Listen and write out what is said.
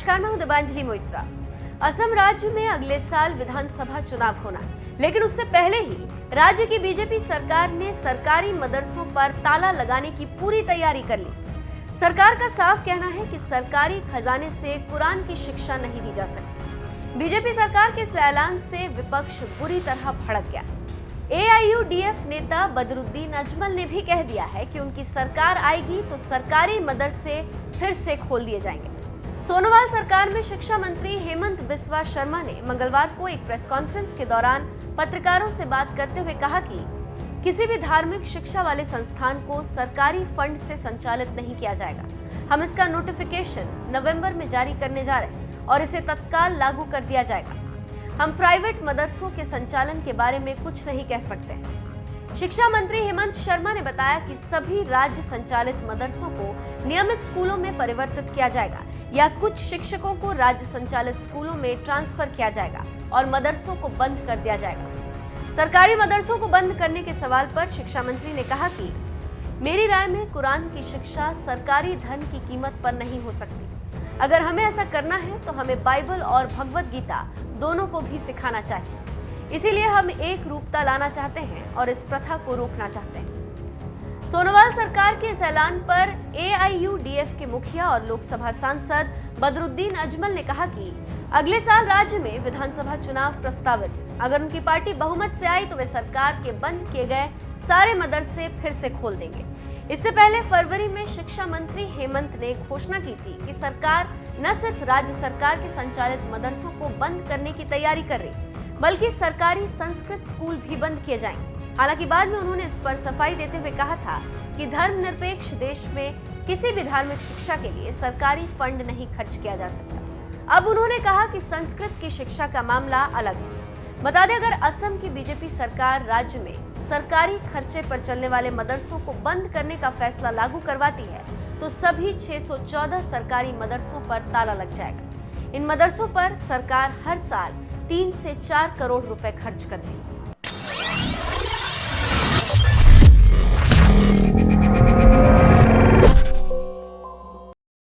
नमस्कार, मैं हूं दिबांजलि मोइत्रा। असम राज्य में अगले साल विधानसभा चुनाव होना है, लेकिन उससे पहले ही राज्य की बीजेपी सरकार ने सरकारी मदरसों पर ताला लगाने की पूरी तैयारी कर ली। सरकार का साफ कहना है कि सरकारी खजाने से कुरान की शिक्षा नहीं दी जा सकती। बीजेपी सरकार के इस ऐलान से विपक्ष बुरी तरह भड़क गया। AIUDF नेता बदरुद्दीन अजमल ने भी कह दिया है कि उनकी सरकार आएगी तो सरकारी मदरसे फिर से खोल दिए जाएंगे। सोनोवाल सरकार में शिक्षा मंत्री हेमंत बिस्वा शर्मा ने मंगलवार को एक प्रेस कॉन्फ्रेंस के दौरान पत्रकारों से बात करते हुए कहा कि किसी भी धार्मिक शिक्षा वाले संस्थान को सरकारी फंड से संचालित नहीं किया जाएगा। हम इसका नोटिफिकेशन नवंबर में जारी करने जा रहे हैं और इसे तत्काल लागू कर दिया जाएगा। हम प्राइवेट मदरसों के संचालन के बारे में कुछ नहीं कह सकते। शिक्षा मंत्री हेमंत शर्मा ने बताया कि सभी राज्य संचालित मदरसों को नियमित स्कूलों में परिवर्तित किया जाएगा या कुछ शिक्षकों को राज्य संचालित स्कूलों में ट्रांसफर किया जाएगा और मदरसों को बंद कर दिया जाएगा। सरकारी मदरसों को बंद करने के सवाल पर शिक्षा मंत्री ने कहा कि मेरी राय में कुरान की शिक्षा सरकारी धन की कीमत पर नहीं हो सकती। अगर हमें ऐसा करना है तो हमें बाइबल और भगवत गीता दोनों को भी सिखाना चाहिए। इसीलिए हम एक रूपता लाना चाहते हैं और इस प्रथा को रोकना चाहते हैं। सोनोवाल सरकार के इस ऐलान पर AIUDF के मुखिया और लोकसभा सांसद बदरुद्दीन अजमल ने कहा कि अगले साल राज्य में विधानसभा चुनाव प्रस्तावित है। अगर उनकी पार्टी बहुमत से आई तो वे सरकार के बंद किए गए सारे मदरसे फिर से खोल देंगे। इससे पहले फरवरी में शिक्षा मंत्री हेमंत ने घोषणा की थी कि सरकार न सिर्फ राज्य सरकार के संचालित मदरसों को बंद करने की तैयारी कर रही, बल्कि सरकारी संस्कृत स्कूल भी बंद किए जाएंगे। हालांकि बाद में उन्होंने इस पर सफाई देते हुए कहा था कि धर्मनिरपेक्ष देश में किसी भी धार्मिक शिक्षा के लिए सरकारी फंड नहीं खर्च किया जा सकता। अब उन्होंने कहा कि संस्कृत की शिक्षा का मामला अलग है। बता दें, अगर असम की बीजेपी सरकार राज्य में सरकारी खर्चे पर चलने वाले मदरसों को बंद करने का फैसला लागू करवाती है तो सभी 614 सरकारी मदरसों पर ताला लग जाएगा। इन मदरसों पर सरकार हर साल 3 से 4 करोड़ रुपए खर्च करती है।